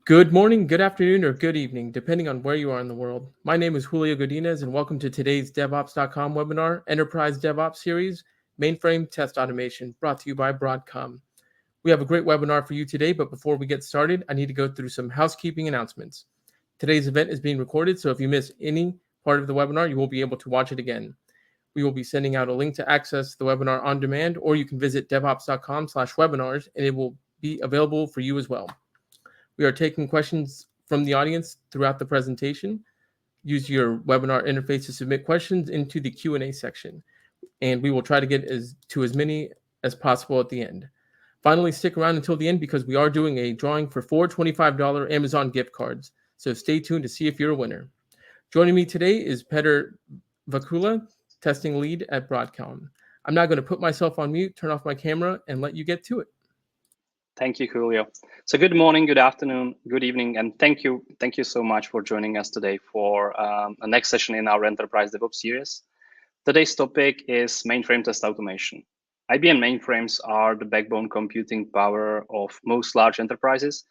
Good morning, good afternoon, or good evening, depending on where you are in the world. My name is Julio Godinez, and welcome to today's DevOps.com webinar, Enterprise DevOps Series, Mainframe Test Automation, brought to you by Broadcom. We have a great webinar for you today, but before we get started, I need to go through some housekeeping announcements. Today's event is being recorded, so if you miss any part of the webinar, you will be able to watch it again. We will be sending out a link to access the webinar on demand, or you can visit devops.com/webinars, and it will be available for you as well. We are taking questions from the audience throughout the presentation. Use your webinar interface to submit questions into the Q&A section, and we will try to get to as many as possible at the end. Finally, stick around until the end because we are doing a drawing for 4 $25 Amazon gift cards, so stay tuned to see if you're a winner. Joining me today is Peter Vakula, testing lead at Broadcom. I'm now going to put myself on mute, turn off my camera, and let you get to it. Thank you, Julio. So good morning, good afternoon, good evening, and thank you so much for joining us today for a next session in our Enterprise DevOps series. Today's topic is mainframe test automation. IBM mainframes are the backbone computing power of most large enterprises,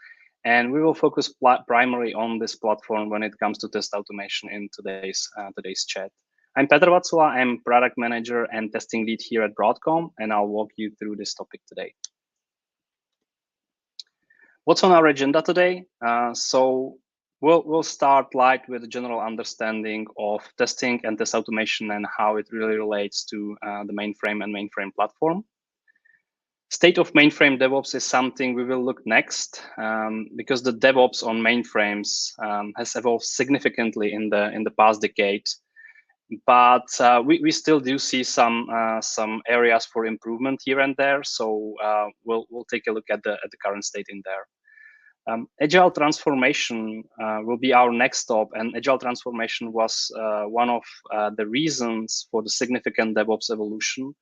and we will focus primarily on this platform when it comes to test automation in today's chat. I'm Petr Vacula, I'm product manager and testing lead here at Broadcom, and I'll walk you through this topic today. What's on our agenda today? So we'll start light with a general understanding of testing and test automation and how it really relates to the mainframe and mainframe platform. State of mainframe DevOps is something we will look next because the DevOps on mainframes has evolved significantly in the past decade. But we still do see some areas for improvement here and there. So we'll take a look at the current state in there. Agile transformation will be our next stop, and Agile transformation was one of the reasons for the significant DevOps evolution.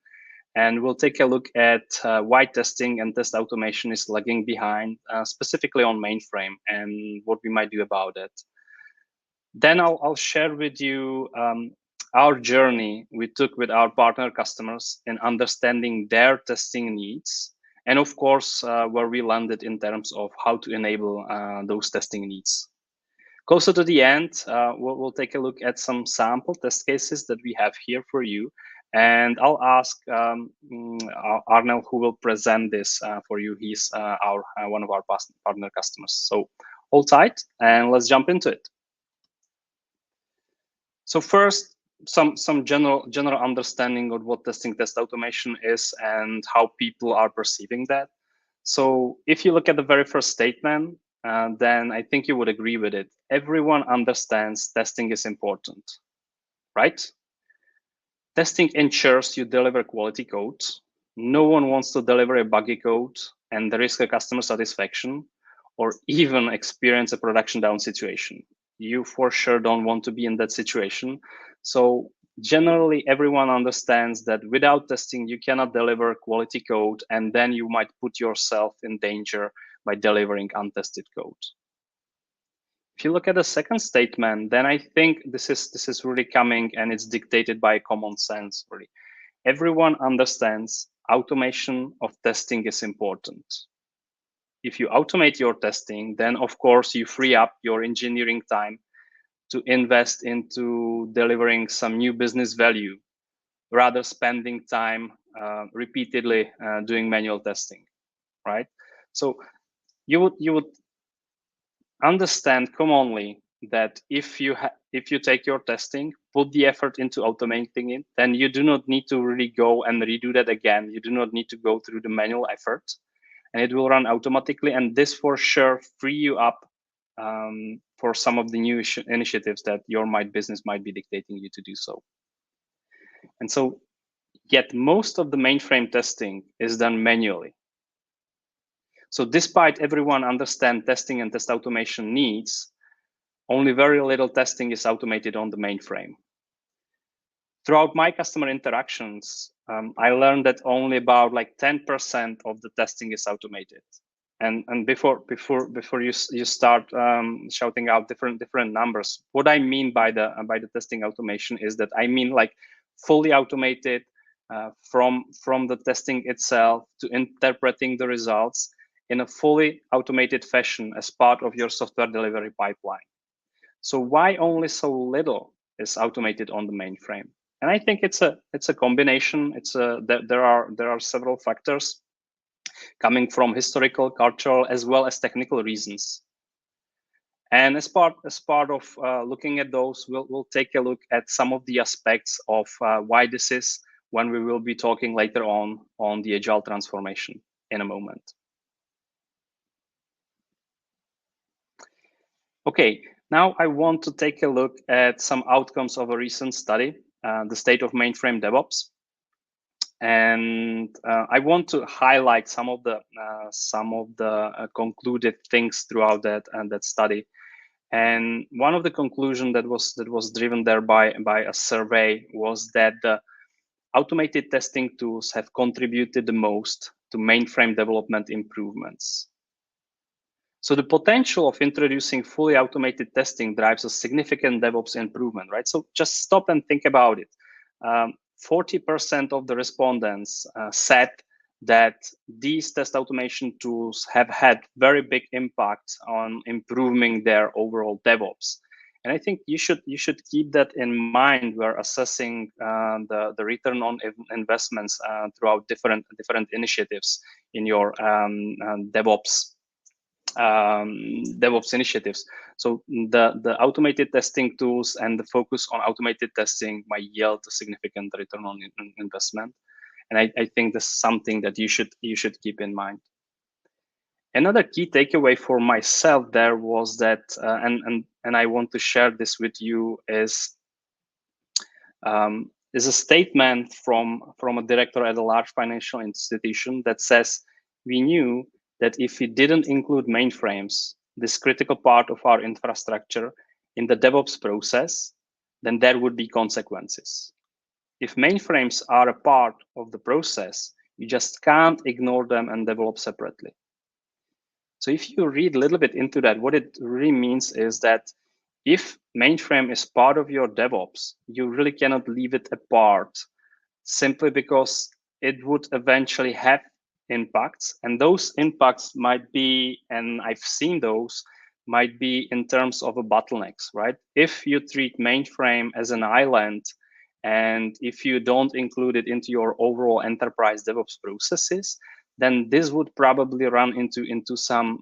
And we'll take a look at why testing and test automation is lagging behind, specifically on mainframe, and what we might do about it. Then I'll share with you our journey we took with our partner customers in understanding their testing needs, and of course, where we landed in terms of how to enable those testing needs. Closer to the end, we'll take a look at some sample test cases that we have here for you. And I'll ask Arnel, who will present this for you. He's one of our partner customers. So hold tight and let's jump into it. So first, some general understanding of what testing test automation is and how people are perceiving that. So if you look at the very first statement, then I think you would agree with it. Everyone understands testing is important, right? Testing ensures you deliver quality code. No one wants to deliver a buggy code and risk a customer satisfaction or even experience a production down situation. You for sure don't want to be in that situation. So generally, everyone understands that without testing, you cannot deliver quality code, and then you might put yourself in danger by delivering untested code. If you look at the second statement, then I think this is really coming, and it's dictated by common sense, really. Everyone understands automation of testing is important. If you automate your testing, then of course you free up your engineering time to invest into delivering some new business value, rather spending time repeatedly doing manual testing, right? So you would understand commonly that if you take your testing, put the effort into automating it, then you do not need to really go and redo that again. You do not need to go through the manual effort, and it will run automatically. And this for sure free you up for some of the new initiatives that your business might be dictating you to do so. And so, yet most of the mainframe testing is done manually. So despite everyone understand testing and test automation needs, only very little testing is automated on the mainframe. Throughout my customer interactions, I learned that only about like 10% of the testing is automated. And before you start shouting out different numbers, what I mean by the testing automation is that I mean like fully automated from the testing itself to interpreting the results in a fully automated fashion as part of your software delivery pipeline. So why only so little is automated on the mainframe? And I think it's a combination. There are several factors coming from historical, cultural, as well as technical reasons. And as part of looking at those, we'll take a look at some of the aspects of why this is when we will be talking later on the Agile transformation in a moment. Okay, now I want to take a look at some outcomes of a recent study, the state of mainframe DevOps. And I want to highlight some of the concluded things throughout that study. And one of the conclusions that was driven there by a survey was that the automated testing tools have contributed the most to mainframe development improvements. So the potential of introducing fully automated testing drives a significant DevOps improvement, right? So just stop and think about it. 40% of the respondents said that these test automation tools have had very big impact on improving their overall DevOps. And I think you should keep that in mind when assessing the return on investments throughout different initiatives in your DevOps initiatives. So the automated testing tools and the focus on automated testing might yield a significant return on investment. And I think this is something that you should keep in mind. Another key takeaway for myself there was that, and I want to share this with you, is a statement from a director at a large financial institution that says, we knew that if we didn't include mainframes, this critical part of our infrastructure, in the DevOps process, then there would be consequences. If mainframes are a part of the process, you just can't ignore them and develop separately. So if you read a little bit into that, what it really means is that if mainframe is part of your DevOps, you really cannot leave it apart simply because it would eventually have impacts. And those impacts might be, and I've seen those, might be in terms of a bottlenecks, right? If you treat mainframe as an island, and if you don't include it into your overall enterprise DevOps processes, then this would probably run into some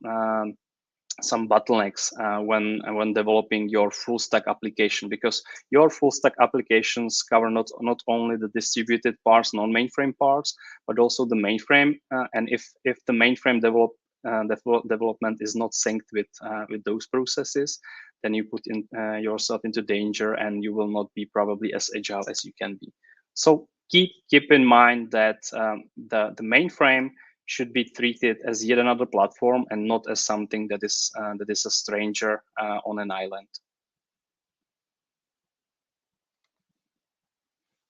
bottlenecks when developing your full stack application, because your full stack applications cover not only the distributed parts, non-mainframe parts, but also the mainframe. And if the mainframe development is not synced with those processes, then you put yourself into danger, and you will not be probably as agile as you can be. So keep in mind that the mainframe should be treated as yet another platform and not as something that is a stranger on an island.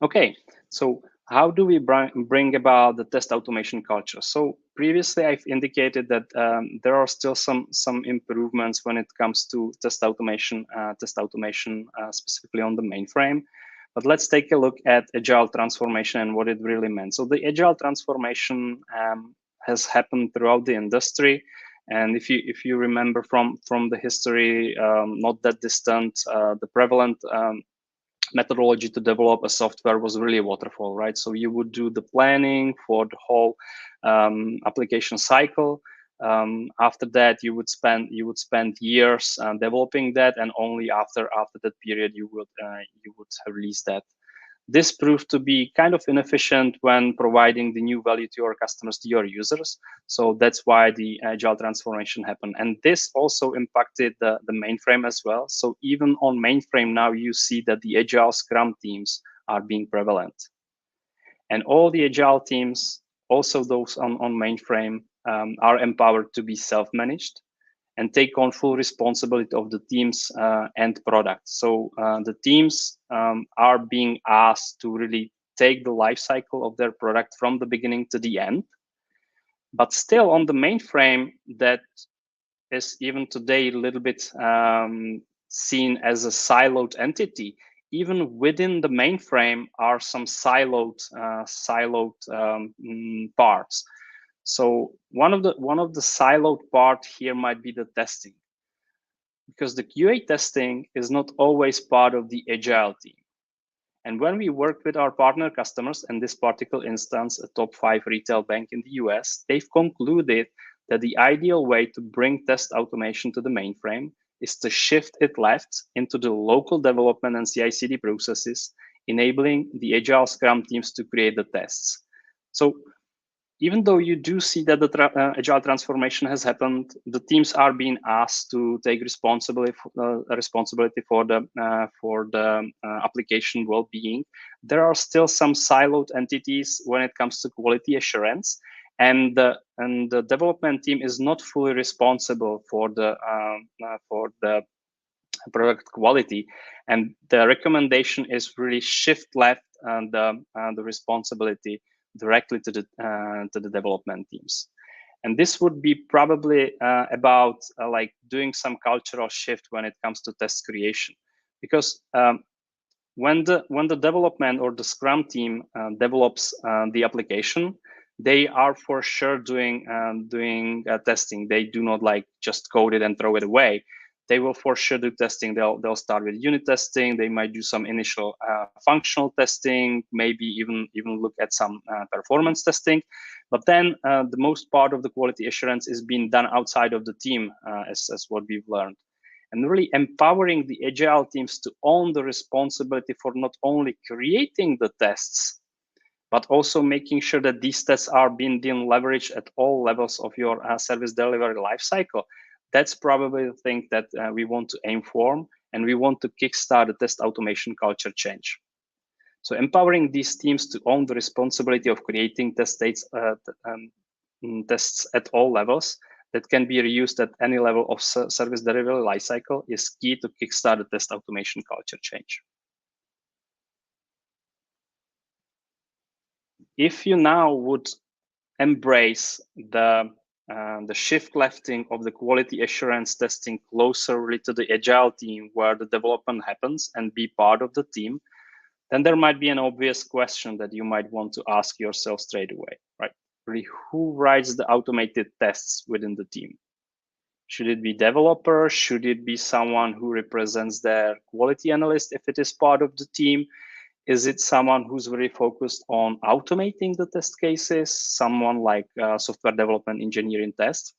Okay, so how do we bring about the test automation culture? So previously I've indicated that there are still some improvements when it comes to test automation specifically on the mainframe. But let's take a look at Agile transformation and what it really meant. So the Agile transformation has happened throughout the industry, and if you remember from the history, not that distant, the prevalent methodology to develop a software was really waterfall, right? So you would do the planning for the whole application cycle. After that, you would spend years developing that, and only after that period you would release that. This proved to be kind of inefficient when providing the new value to your customers, to your users. So that's why the Agile transformation happened. And this also impacted the mainframe as well. So even on mainframe now, you see that the Agile Scrum teams are being prevalent. And all the Agile teams, also those on mainframe, are empowered to be self-managed and take on full responsibility of the team's end product. So the teams are being asked to really take the life cycle of their product from the beginning to the end. But still on the mainframe, that is even today a little bit seen as a siloed entity. Even within the mainframe are some siloed parts. So one of the siloed part here might be the testing, because the QA testing is not always part of the Agile team. And when we worked with our partner customers, in this particular instance, a top 5 retail bank in the US, they've concluded that the ideal way to bring test automation to the mainframe is to shift it left into the local development and CI/CD processes, enabling the Agile Scrum teams to create the tests. So even though you do see that the Agile transformation has happened, the teams are being asked to take responsibility for the application well-being. There are still some siloed entities when it comes to quality assurance, and the development team is not fully responsible for the product quality. And the recommendation is really shift left the responsibility directly to the development teams. And this would be probably about like doing some cultural shift when it comes to test creation, because when the development or the Scrum team develops the application, they are for sure doing testing. They do not like just code it and throw it away. They will for sure do testing. They'll start with unit testing. They might do some initial functional testing, maybe even look at some performance testing. But then the most part of the quality assurance is being done outside of the team, as what we've learned. And really empowering the Agile teams to own the responsibility for not only creating the tests, but also making sure that these tests are being leveraged at all levels of your service delivery lifecycle. That's probably the thing that we want to aim for, and we want to kickstart the test automation culture change. So empowering these teams to own the responsibility of creating tests at all levels that can be reused at any level of service delivery lifecycle is key to kickstart the test automation culture change. If you now would embrace the shift lefting of the quality assurance testing closer really to the Agile team where the development happens and be part of the team, then there might be an obvious question that you might want to ask yourself straight away, right? Really, who writes the automated tests within the team? Should it be developer? Should it be someone who represents their quality analyst if it is part of the team? Is it someone who's very focused on automating the test cases? Someone like software development engineering test?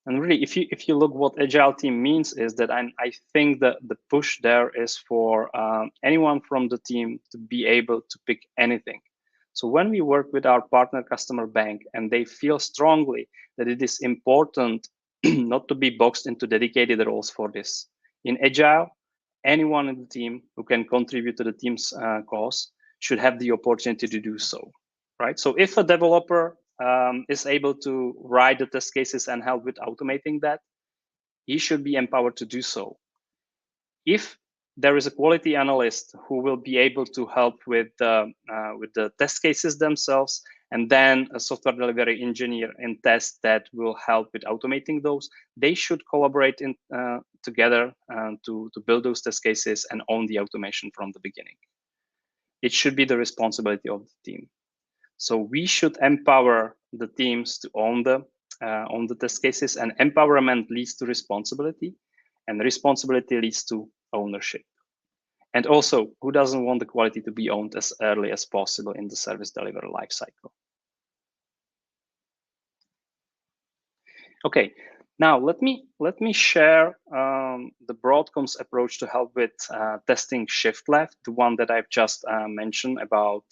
And really, if you look what Agile team means is that I think that the push there is for anyone from the team to be able to pick anything. So when we work with our partner customer bank and they feel strongly that it is important not to be boxed into dedicated roles for this. In Agile, anyone in the team who can contribute to the team's cause should have the opportunity to do so, right? So if a developer is able to write the test cases and help with automating that, he should be empowered to do so. If there is a quality analyst who will be able to help with the test cases themselves, and then a software delivery engineer in test that will help with automating those, they should collaborate together to build those test cases and own the automation from the beginning. It should be the responsibility of the team. So we should empower the teams to own the test cases, and empowerment leads to responsibility, and responsibility leads to ownership. And also, who doesn't want the quality to be owned as early as possible in the service delivery lifecycle? Okay, now let me share the Broadcom's approach to help with testing shift left, the one that I've just mentioned about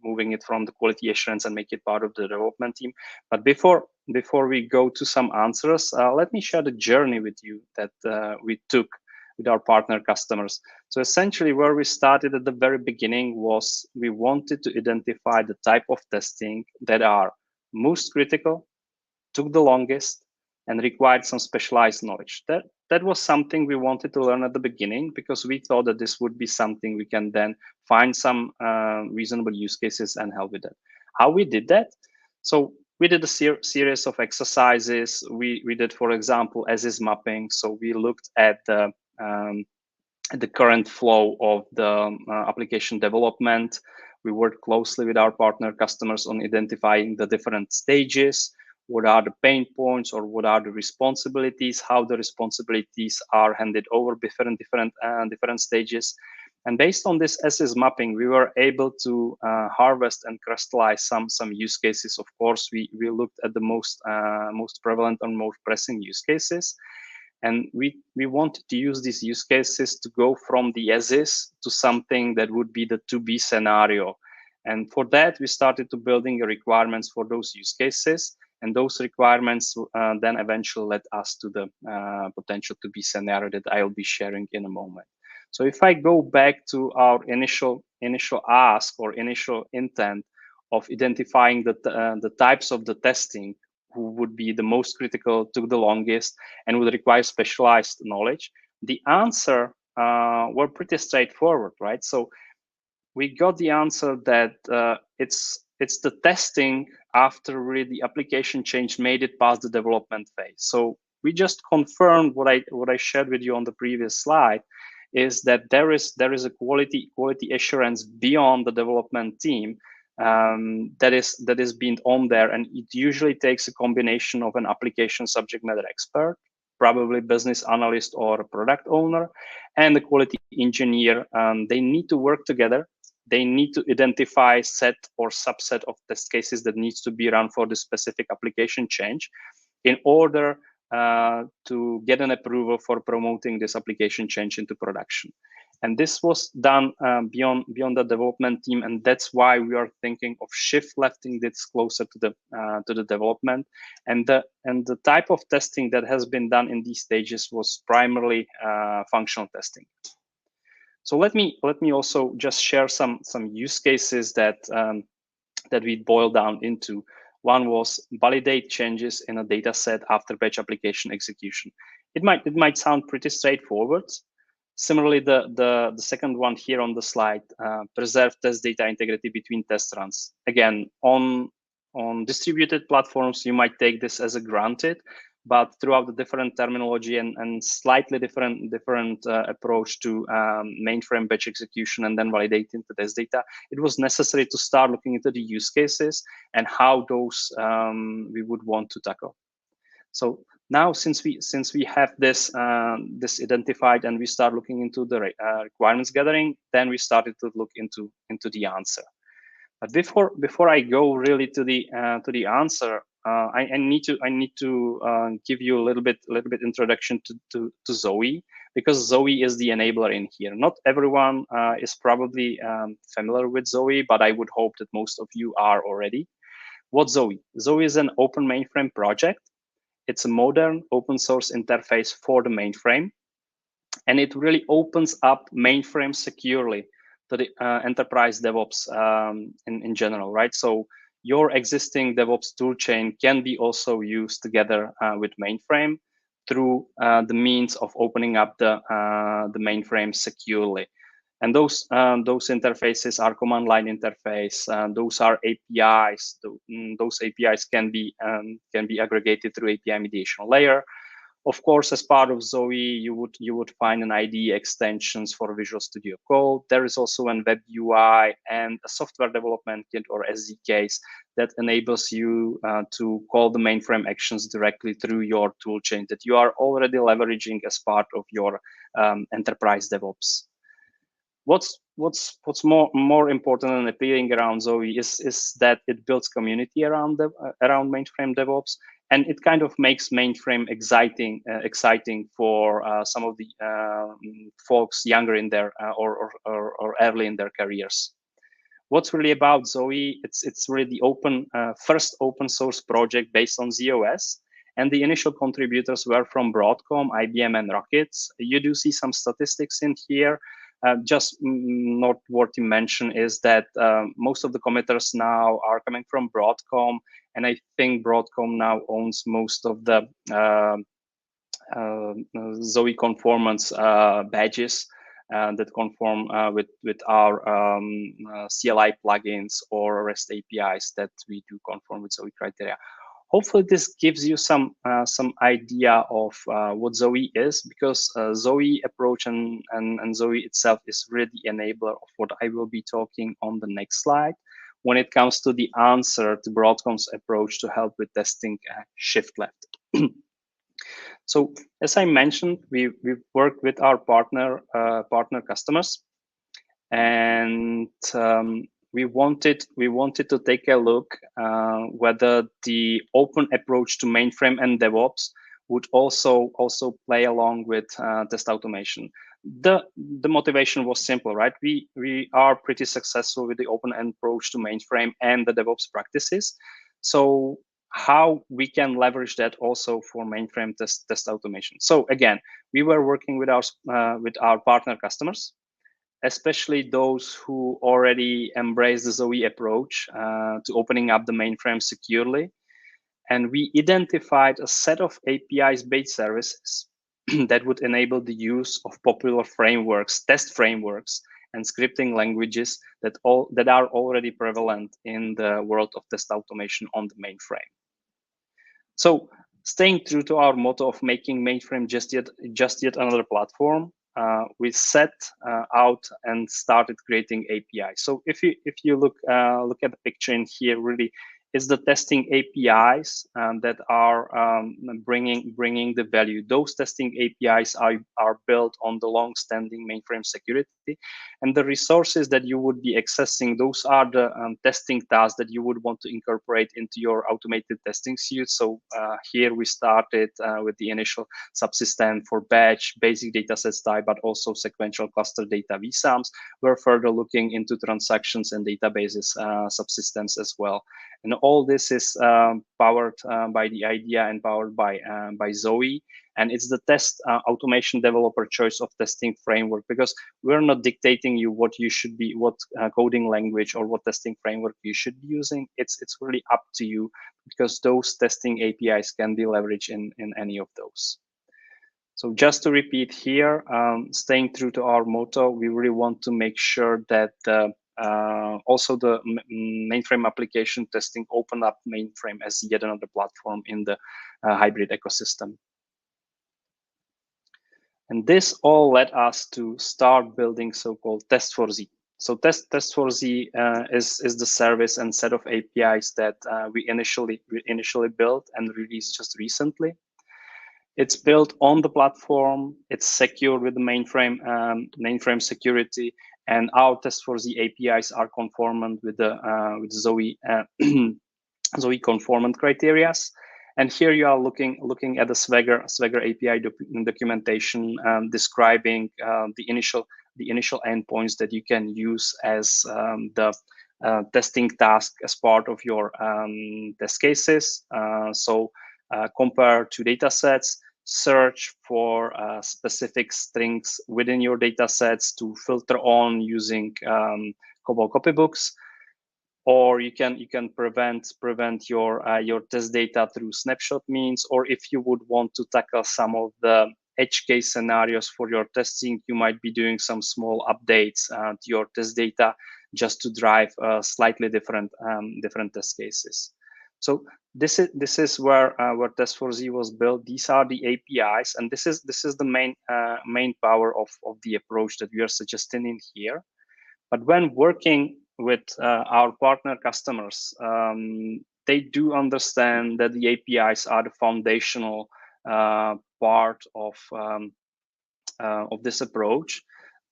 moving it from the quality assurance and make it part of the development team. But before we go to some answers, let me share the journey with you that we took with our partner customers. So essentially where we started at the very beginning was we wanted to identify the type of testing that are most critical, took the longest, and required some specialized knowledge. That was something we wanted to learn at the beginning because we thought that this would be something we can then find some reasonable use cases and help with that. How we did that? So we did a series of exercises. We did, for example, as-is mapping. So we looked at the current flow of the application development. We work closely with our partner customers on identifying the different stages, what are the pain points or what are the responsibilities, how the responsibilities are handed over different stages. And based on this SS mapping, we were able to harvest and crystallize some use cases. Of course, we looked at the most prevalent and most pressing use cases. And we wanted to use these use cases to go from the as is to something that would be the to be scenario. And for that, we started to building the requirements for those use cases. And those requirements then eventually led us to the potential to be scenario that I'll be sharing in a moment. So if I go back to our initial ask or initial intent of identifying the types of the testing who would be the most critical, took the longest, and would require specialized knowledge, the answer were pretty straightforward, right? So we got the answer that it's the testing after really the application change made it past the development phase. So we just confirmed what I shared with you on the previous slide, is that there is a quality assurance beyond the development team that is being on there, and it usually takes a combination of an application subject matter expert, probably business analyst or a product owner, and the quality engineer. They need to work together. They need to identify set or subset of test cases that needs to be run for the specific application change in order to get an approval for promoting this application change into production. And this was done beyond the development team, and that's why we are thinking of shift lefting this closer to the development. And the type of testing that has been done in these stages was primarily functional testing. So let me also just share some use cases that that we boiled down into. One was validate changes in a data set after batch application execution. It might sound pretty straightforward. Similarly, the second one here on the slide, preserve test data integrity between test runs. Again, on distributed platforms, you might take this as a granted, but throughout the different terminology and slightly different approach to mainframe batch execution and then validating the test data, it was necessary to start looking into the use cases and how those we would want to tackle. So now, since we have this this identified and we start looking into the requirements gathering, then we started to look into the answer. But before I go really to the answer, I need to give you a little bit introduction to Zowe, because Zowe is the enabler in here. Not everyone is probably familiar with Zowe, but I would hope that most of you are already. What's Zowe? Zowe is an open mainframe project. It's a modern open source interface for the mainframe, and it really opens up mainframe securely to the enterprise DevOps in general, right? So your existing DevOps toolchain can be also used together with mainframe through the means of opening up the mainframe securely. And those interfaces are command line interface. Those are APIs. Those APIs can be aggregated through API mediation layer. Of course, as part of Zowe, you would find an IDE extensions for Visual Studio Code. There is also an web UI and a software development kit or SDKs that enables you to call the mainframe actions directly through your toolchain that you are already leveraging as part of your enterprise DevOps. What's more important and appealing around Zowe is that it builds community around mainframe DevOps, and it kind of makes mainframe exciting for some of the folks younger in their or early in their careers. What's really about Zowe? It's really the first open source project based on ZOS. And the initial contributors were from Broadcom, IBM, and Rockets. You do see some statistics in here. Just noteworthy mention is that most of the committers now are coming from Broadcom, and I think Broadcom now owns most of the Zowe conformance badges that conform with our CLI plugins or REST APIs that we do conform with Zowe criteria. hopefully this gives you some idea of what Zowe is, because Zowe approach and Zowe itself is really the enabler of what I will be talking on the next slide when it comes to the answer to Broadcom's approach to help with testing shift left. So as I mentioned, we worked with our partner customers, and we wanted to take a look whether the open approach to mainframe and DevOps would also play along with test automation. The motivation was simple, right? We are pretty successful with the open approach to mainframe and the DevOps practices. So how we can leverage that also for mainframe test automation. So again, we were working with our partner customers, especially those who already embrace the Zowe approach to opening up the mainframe securely. And we identified a set of APIs-based services that would enable the use of popular frameworks, test frameworks, and scripting languages that are already prevalent in the world of test automation on the mainframe. So staying true to our motto of making mainframe just yet another platform, we set out and started creating APIs. So if you look at the picture in here, really, it's the testing APIs that are bringing the value. Those testing APIs are built on the long-standing mainframe security, and the resources that you would be accessing, those are the testing tasks that you would want to incorporate into your automated testing suite. So here we started with the initial subsystem for batch, basic datasets type, but also sequential cluster data VSAMs. We're further looking into transactions and databases subsystems as well. And all this is powered by the IDEA and powered by Zowe. And it's the test automation developer choice of testing framework, because we're not dictating you what you should be, what coding language or what testing framework you should be using. It's really up to you, because those testing APIs can be leveraged in any of those. So just to repeat here, staying true to our motto, we really want to make sure that also the mainframe application testing open up mainframe as yet another platform in the hybrid ecosystem. And this all led us to start building so-called Test4Z. So Test4Z is the service and set of APIs that we initially built and released just recently. It's built on the platform. It's secured with the mainframe security, and our Test4Z APIs are conformant with the Zowe Zowe conformant criteria. And here you are looking at the Swagger API documentation describing the initial endpoints that you can use as the testing task as part of your test cases. So compare two data sets, search for specific strings within your data sets to filter on using COBOL copybooks, or you can prevent your test data through snapshot means, or if you would want to tackle some of the edge case scenarios for your testing, you might be doing some small updates to your test data just to drive slightly different test cases. So this is where Test4Z was built. These are the APIs, and this is the main power of the approach that we are suggesting in here. But when working with our partner customers, they do understand that the APIs are the foundational part of this approach.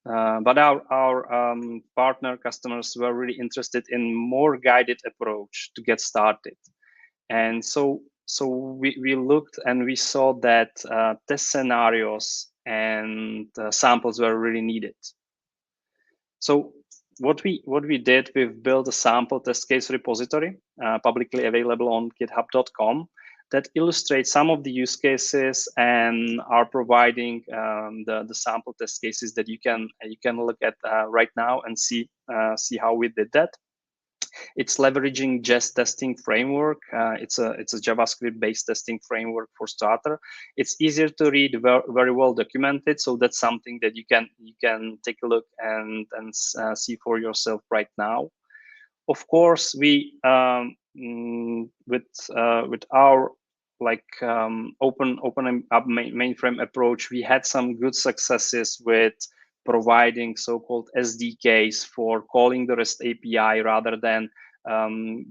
But our partner customers were really interested in more guided approach to get started. And so we looked and we saw that test scenarios and samples were really needed. So what we did, we've built a sample test case repository, publicly available on github.com, that illustrates some of the use cases and are providing the sample test cases that you can look at right now and see how we did that. It's leveraging Jest testing framework. It's a JavaScript-based testing framework for starter. It's easier to read, very well documented. So that's something that you can take a look and see for yourself right now. of course, we with our open up mainframe approach, we had some good successes with providing so-called SDKs for calling the REST API rather than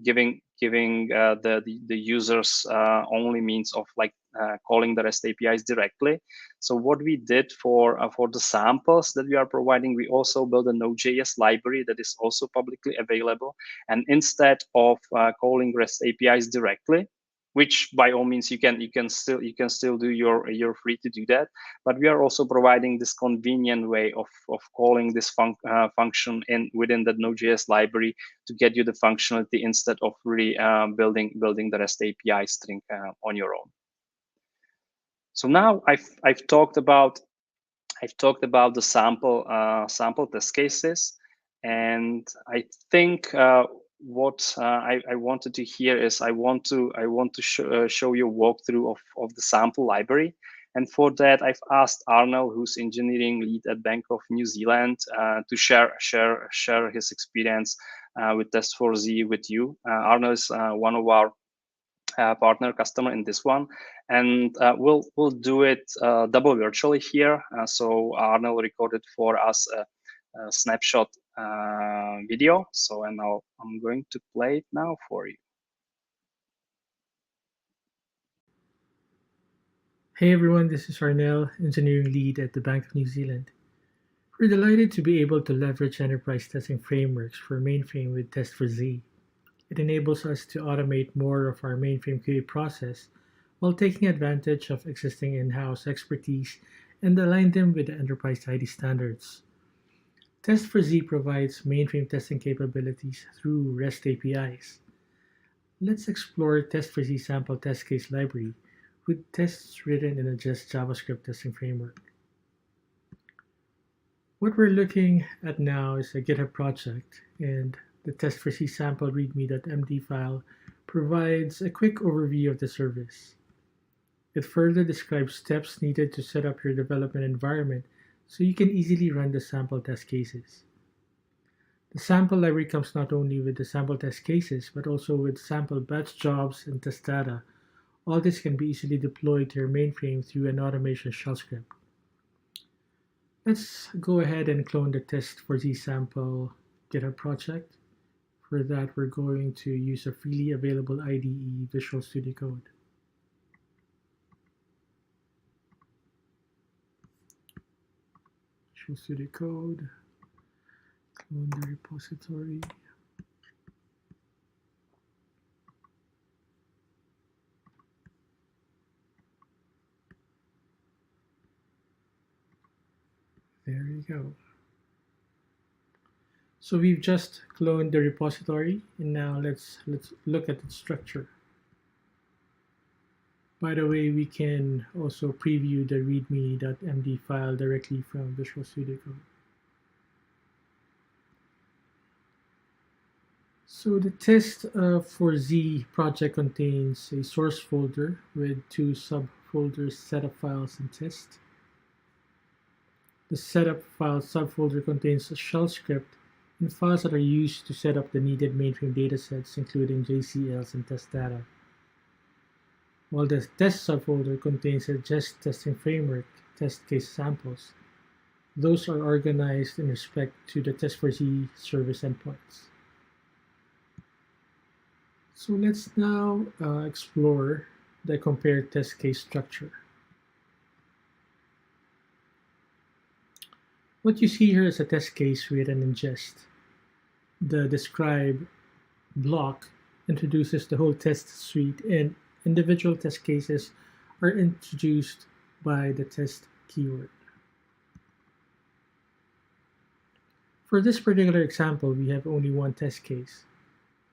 giving the users only means of calling the REST APIs directly. So what we did for the samples that we are providing, we also built a Node.js library that is also publicly available. And instead of calling REST APIs directly, which by all means you can still do, you're free to do that, but we are also providing this convenient way of calling this function within the Node.js library to get you the functionality instead of really building the REST API string on your own. So now I've talked about the sample test cases, and I think what I wanted to hear is I want to show you a walkthrough of the sample library. And for that, I've asked Arnold, who's engineering lead at Bank of New Zealand, to share his experience with Test4Z with you. Arnold is one of our partner customer in this one, and we'll do it double virtually here. So Arnold recorded for us a snapshot video. So and now I'm going to play it now for you. Hey everyone, this is Arnell, engineering lead at the Bank of New Zealand. We're delighted to be able to leverage enterprise testing frameworks for Mainframe with Test4Z. It enables us to automate more of our Mainframe QA process while taking advantage of existing in-house expertise and align them with the enterprise ID standards. Test4Z provides Mainframe testing capabilities through REST APIs. Let's explore Test4Z sample test case library with tests written in a Just JavaScript testing framework. What we're looking at now is a GitHub project, and the test4z sample readme.md file provides a quick overview of the service. It further describes steps needed to set up your development environment so you can easily run the sample test cases. The sample library comes not only with the sample test cases, but also with sample batch jobs and test data. All this can be easily deployed to your mainframe through an automation shell script. Let's go ahead and clone the test4z sample GitHub project. For that, we're going to use a freely available IDE, Visual Studio Code. Visual Studio Code, clone the repository. There you go. So we've just cloned the repository, and now let's look at its structure. By the way, we can also preview the readme.md file directly from Visual Studio Code. So the test4z project contains a source folder with two subfolders, setup files and test. The setup file subfolder contains a shell script and files that are used to set up the needed mainframe datasets, including JCLs and test data. While the test subfolder contains a Jest testing framework, test case samples. Those are organized in respect to the test4z service endpoints. So let's now explore the compared test case structure. What you see here is a test case written in Jest. The describe block introduces the whole test suite, and individual test cases are introduced by the test keyword. For this particular example, we have only one test case.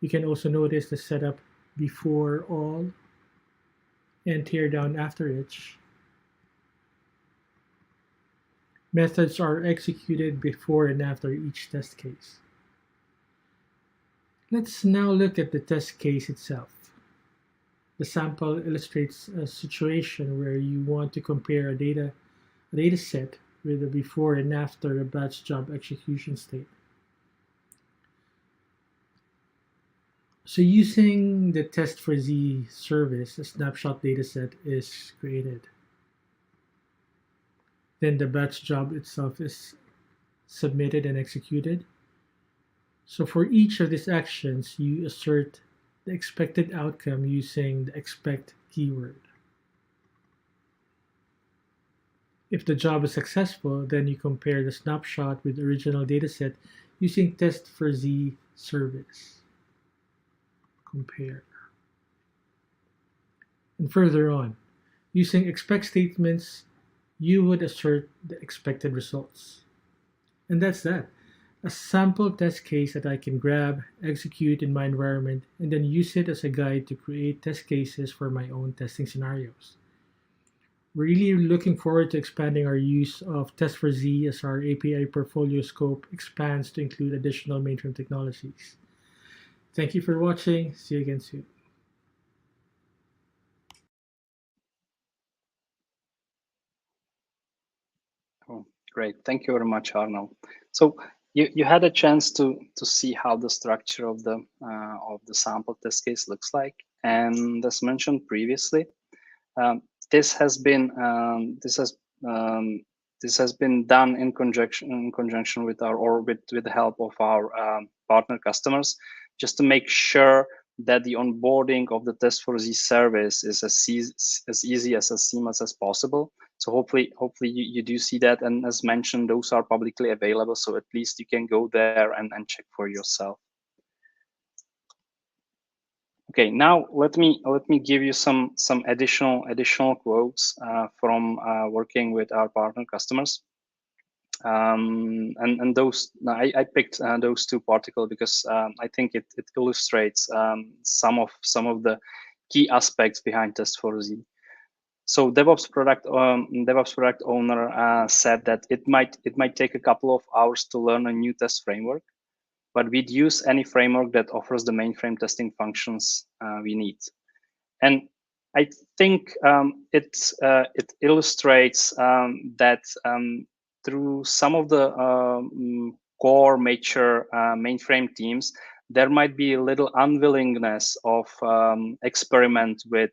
You can also notice the setup before all and tear down after each. Methods are executed before and after each test case. Let's now look at the test case itself. The sample illustrates a situation where you want to compare a data set with a before and after a batch job execution state. So using the test for Z service, a snapshot dataset is created. Then the batch job itself is submitted and executed. So for each of these actions, you assert the expected outcome using the expect keyword. If the job is successful, then you compare the snapshot with the original dataset using test for Z service. Compare. And further on, using expect statements, you would assert the expected results. And that's that. A sample test case that I can grab, execute in my environment, and then use it as a guide to create test cases for my own testing scenarios. We're really looking forward to expanding our use of Test for Z as our API portfolio scope expands to include additional mainframe technologies. Thank you for watching. See you again soon. Oh, great. Thank you very much, Arnold. So you had a chance to see how the structure of the sample test case looks like, and as mentioned previously, this has been done in conjunction with our or with the help of our partner customers, just to make sure that the onboarding of the test for Z service is as easy as seamless as possible. So hopefully you do see that, and as mentioned, those are publicly available, so at least you can go there and check for yourself. Okay, now let me give you some additional quotes from working with our partner customers. And those I picked those two particular because I think it illustrates some of the key aspects behind Test for Z. So DevOps product owner said that it might take a couple of hours to learn a new test framework, but we'd use any framework that offers the mainframe testing functions we need. And I think it illustrates that through some of the core mature mainframe teams, there might be a little unwillingness of experiment with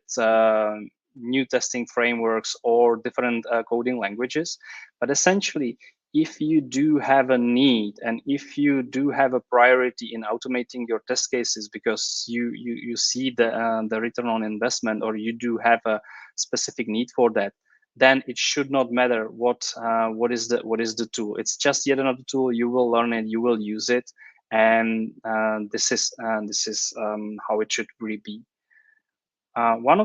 new testing frameworks or different coding languages. But essentially, if you do have a need and if you do have a priority in automating your test cases because you see the return on investment, or you do have a specific need for that, then it should not matter what is the tool. It's just yet another tool. You will learn it, you will use it, and this is how it should really be. One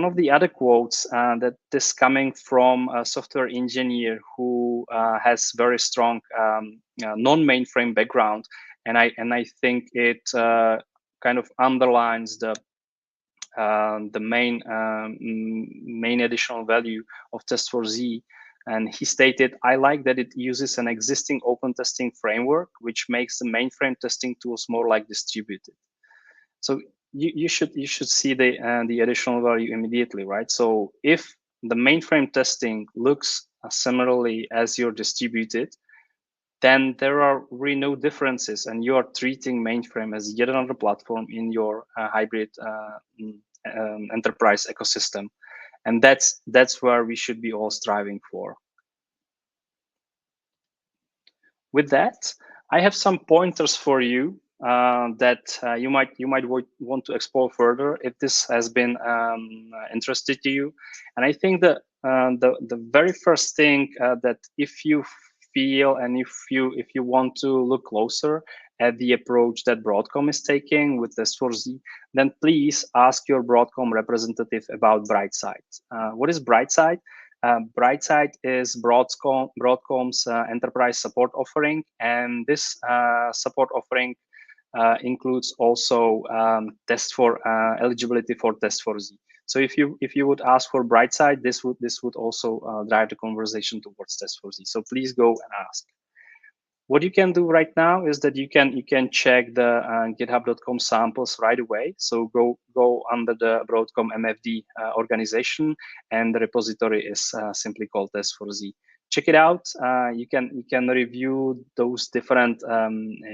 of the other quotes that is coming from a software engineer who has very strong non-mainframe background, and I think it kind of underlines the main additional value of Test for Z. And he stated, "I like that it uses an existing open testing framework, which makes the mainframe testing tools more like distributed." So you should see the additional value immediately, right? So if the mainframe testing looks similarly as your distributed, then there are really no differences, and you are treating mainframe as yet another platform in your hybrid enterprise ecosystem, and that's where we should be all striving for. With that, I have some pointers for you that you might want to explore further if this has been interested to you. And I think that the very first thing that if you feel and if you want to look closer at the approach that Broadcom is taking with Test for Z, then please ask your Broadcom representative about Brightside. What is Brightside? Brightside is Broadcom's enterprise support offering, and this support offering includes also test for eligibility for Test for Z. So if you would ask for Brightside, this would also drive the conversation towards Test for Z. So please go and ask. What you can do right now is that you can check the github.com samples right away. So go under the Broadcom MFD organization, and the repository is simply called Test for Z. check it out. You can review those different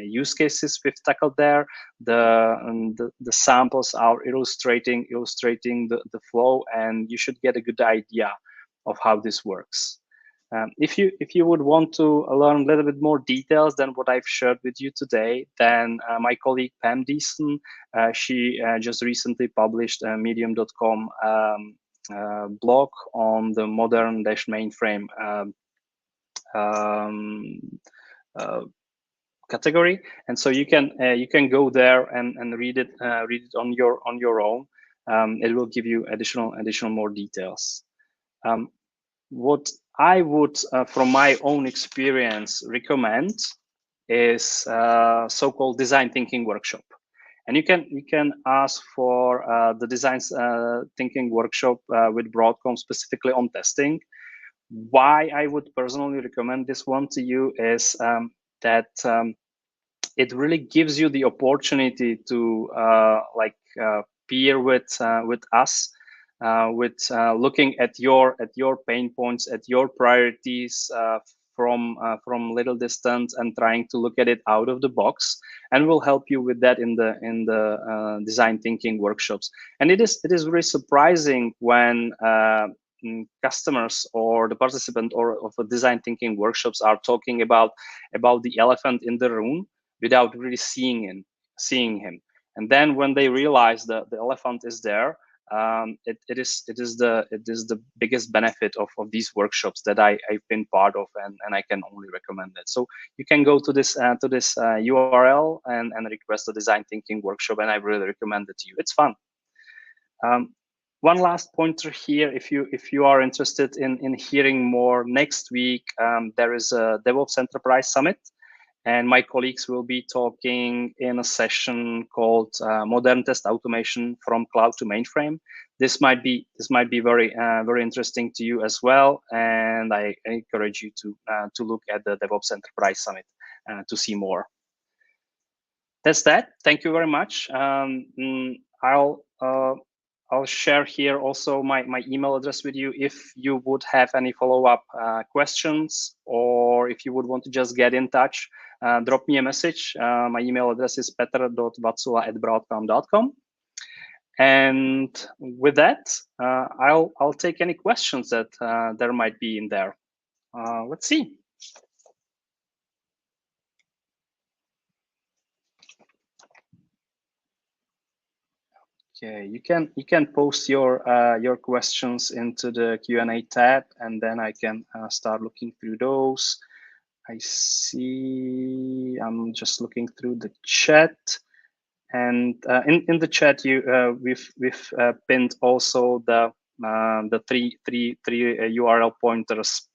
use cases we've tackled there. The samples are illustrating the flow, and you should get a good idea of how this works. If you would want to learn a little bit more details than what I've shared with you today, then my colleague Pam Deason, she just recently published a medium.com blog on the modern-mainframe category, and so you can go there and read it on your own. It will give you additional more details. What I would, from my own experience, recommend is so-called design thinking workshop. And you can ask for the design thinking workshop with Broadcom specifically on testing. Why I would personally recommend this one to you is that it really gives you the opportunity to peer with us, with looking at your pain points, at your priorities from little distance, and trying to look at it out of the box, and we'll help you with that in the design thinking workshops. And it is really surprising when customers or the participant of a design thinking workshops are talking about the elephant in the room without really seeing him. And then when they realize that the elephant is there, it is the biggest benefit of these workshops that I've been part of, and I can only recommend it. So you can go to this URL and request a design thinking workshop, and I really recommend it to you. It's fun. One last pointer here, if you are interested in hearing more, next week there is a DevOps Enterprise Summit, and my colleagues will be talking in a session called Modern Test Automation from Cloud to Mainframe. This might be very interesting to you as well, and I encourage you to look at the DevOps Enterprise Summit to see more. That's that. Thank you very much. I'll share here also my email address with you if you would have any follow-up questions, or if you would want to just get in touch, drop me a message. My email address is peter.vatsula@broadcom.com. And with that, I'll take any questions that there might be in there. Let's see. Okay, you can post your questions into the Q&A tab, and then I can start looking through those. I see. I'm just looking through the chat, and in the chat we've pinned also the three URL pointers,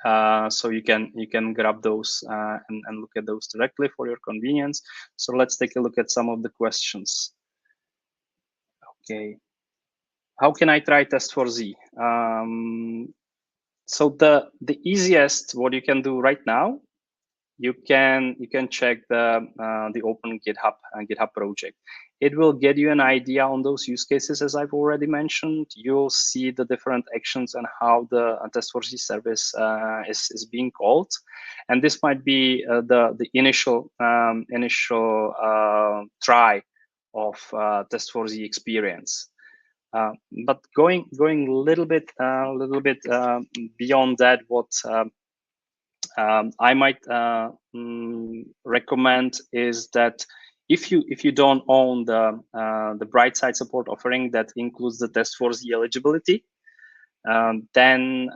so you can grab those and look at those directly for your convenience. So let's take a look at some of the questions. Okay, how can I try test4z? So the easiest, what you can do right now, you can check the open GitHub project. It will get you an idea on those use cases, as I've already mentioned. You'll see the different actions and how the test4z service is being called, and this might be the initial try of test4z experience. But going a little bit beyond that, what I might recommend is that if you don't own the Brightside support offering that includes the test4z eligibility, then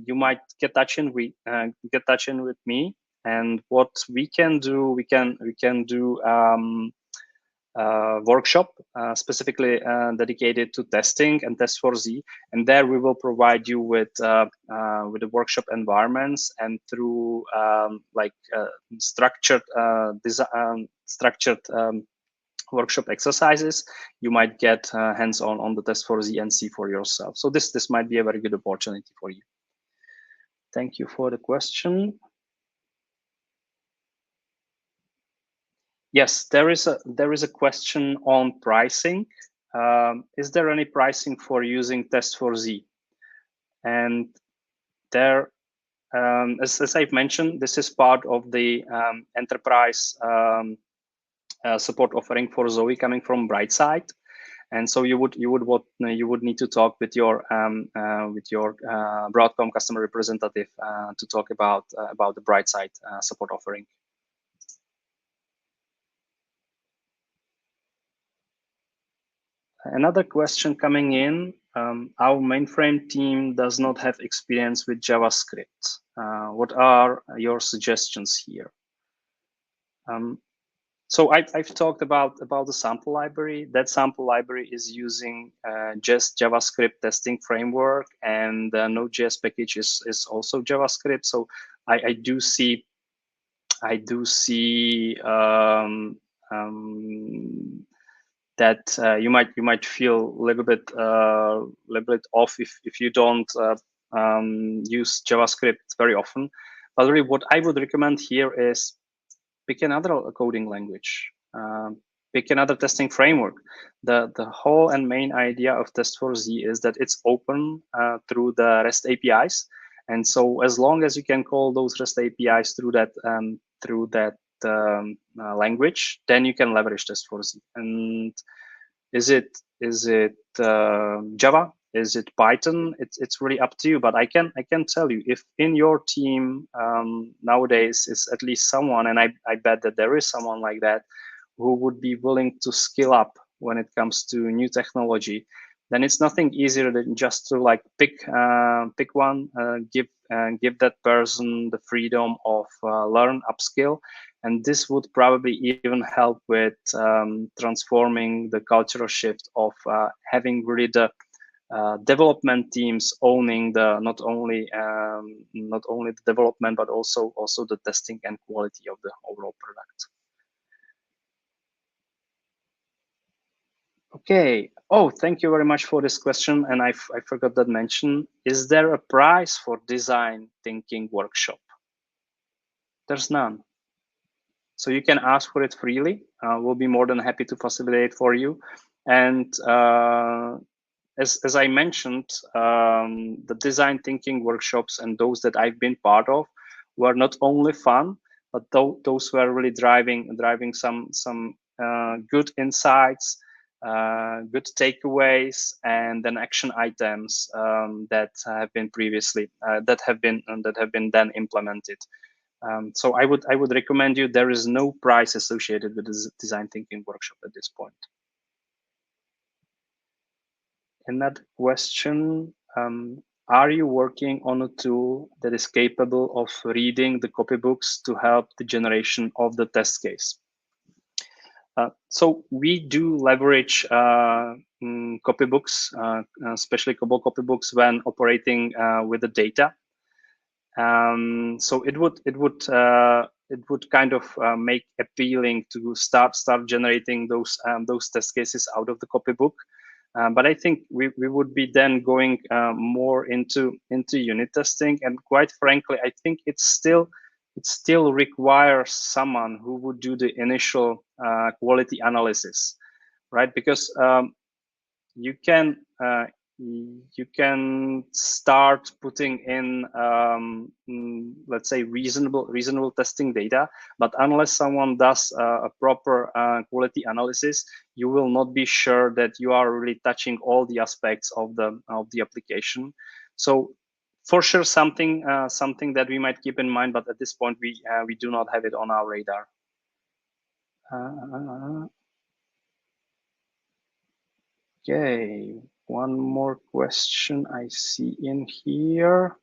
you might get touch in with me, and what we can do, we can do workshop specifically dedicated to testing and test4z, and there we will provide you with the workshop environments, and through structured workshop exercises, you might get hands-on on the test4z and see for yourself. So this might be a very good opportunity for you. Thank you for the question. Yes, there is a question on pricing. Is there any pricing for using test4z? And there, as I've mentioned, this is part of the enterprise support offering for Zowe coming from Brightside. And so you would need to talk with your Broadcom customer representative to talk about the Brightside support offering. Another question coming in: our mainframe team does not have experience with JavaScript. What are your suggestions here? So I've talked about the sample library. That sample library is using just JavaScript testing framework, and the Node.js package is also JavaScript. So I do see that you might feel a little bit off if you don't use JavaScript very often. But really, what I would recommend here is pick another coding language, pick another testing framework. The whole and main idea of Test4Z is that it's open through the REST APIs, and so as long as you can call those REST APIs through that language, then you can leverage Test4Z. And is it Java? Is it Python? It's really up to you. But I can tell you, if in your team nowadays is at least someone, and I bet that there is someone like that, who would be willing to skill up when it comes to new technology, then it's nothing easier than just to like pick one, give that person the freedom of learn, upskill. And this would probably even help with transforming the cultural shift of having really the development teams owning the not only the development, but also the testing and quality of the overall product. Okay. Oh, thank you very much for this question. And I forgot that mention. Is there a price for design thinking workshop? There's none. So you can ask for it freely. We'll be more than happy to facilitate for you. And as I mentioned, the design thinking workshops and those that I've been part of were not only fun, but those were really driving some good insights, good takeaways, and then action items that have been previously that have been then implemented. So I would recommend you. There is no price associated with this design thinking workshop at this point. Another question: are you working on a tool that is capable of reading the copybooks to help the generation of the test case? So we do leverage copybooks, especially COBOL copybooks, when operating with the data. So it would kind of make appealing to start generating those test cases out of the copybook. But I think we would be then going more into unit testing, and quite frankly, I think it still requires someone who would do the initial quality analysis, right? Because you can start putting in let's say reasonable testing data, but unless someone does a proper quality analysis, you will not be sure that you are really touching all the aspects of the application. So for sure, something that we might keep in mind, but at this point we do not have it on our radar. Okay, one more question I see in here.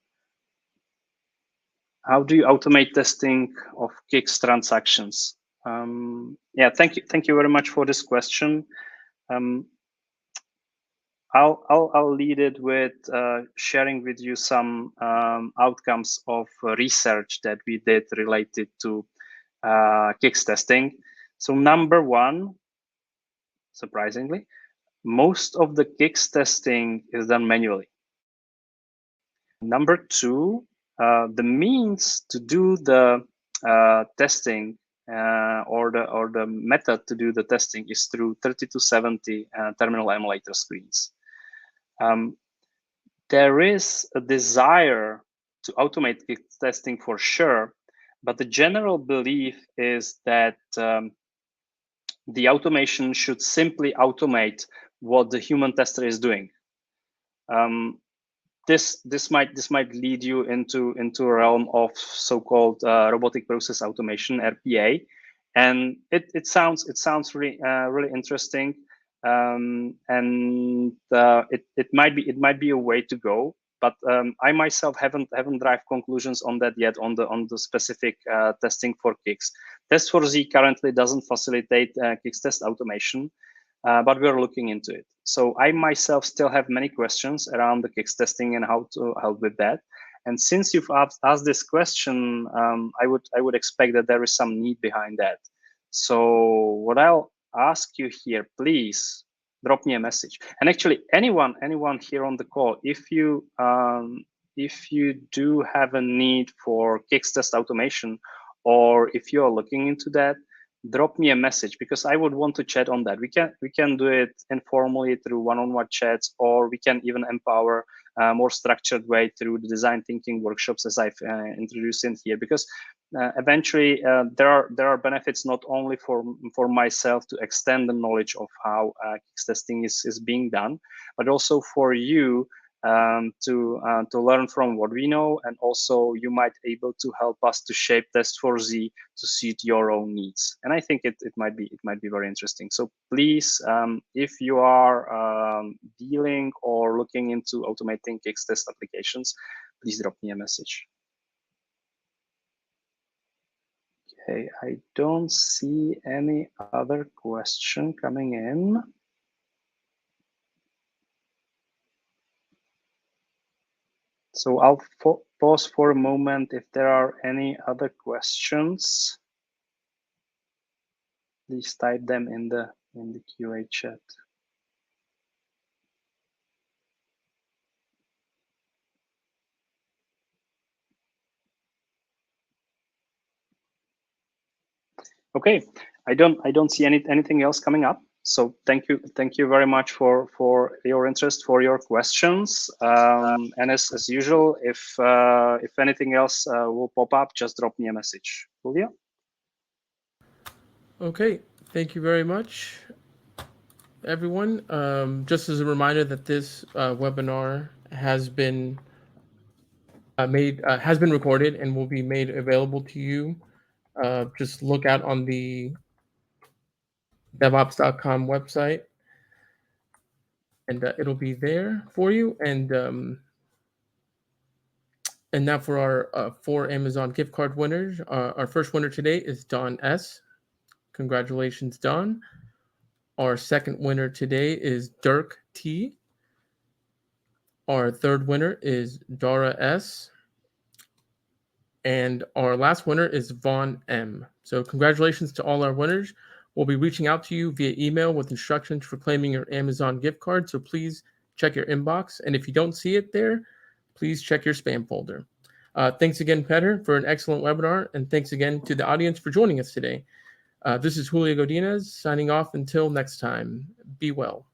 How do you automate testing of Kix transactions? Yeah, thank you very much for this question. I'll lead it with sharing with you some outcomes of research that we did related to Kix testing. So number one, surprisingly, most of the Kix testing is done manually. Number two, the means to do the testing or the method to do the testing is through 30-70 terminal emulator screens. There is a desire to automate kick testing for sure, but the general belief is that the automation should simply automate what the human tester is doing. This might lead you into a realm of so-called robotic process automation, RPA, and it sounds really interesting, and it might be a way to go. But I myself haven't drive conclusions on that yet on the specific testing for kicks. Test4Z currently doesn't facilitate kicks test automation. But we're looking into it. So I myself still have many questions around the kicks testing and how to help with that. And since you've asked this question, I would expect that there is some need behind that. So what I'll ask you here, please drop me a message. And actually, anyone here on the call, if you do have a need for kicks test automation, or if you are looking into that, drop me a message, because I would want to chat on that. We can do it informally through one-on-one chats, or we can even empower a more structured way through the design thinking workshops, as I've introduced in here. Because eventually there are benefits not only for myself to extend the knowledge of how kicks testing is being done, but also for you to learn from what we know, and also you might able to help us to shape Test4Z to suit your own needs. And I think it might be very interesting. So please, if you are dealing or looking into automating kicks test applications, please drop me a message. Okay, I don't see any other question coming in. So I'll pause for a moment. If there are any other questions, please type them in the QA chat. Okay, I don't see anything else coming up. So thank you very much for your interest, for your questions, and as usual, if anything else will pop up, just drop me a message. Julia? Okay, thank you very much, everyone. Just as a reminder that this webinar has been recorded and will be made available to you. Just look out on the DevOps.com website, and it'll be there for you. And now for our 4 Amazon gift card winners. Our first winner today is Don S. Congratulations, Don. Our second winner today is Dirk T. Our third winner is Dara S. And our last winner is Vaughn M. So congratulations to all our winners. We'll be reaching out to you via email with instructions for claiming your Amazon gift card. So please check your inbox. And if you don't see it there, please check your spam folder. Thanks again, Petter, for an excellent webinar. And thanks again to the audience for joining us today. This is Julio Godinez signing off until next time. Be well.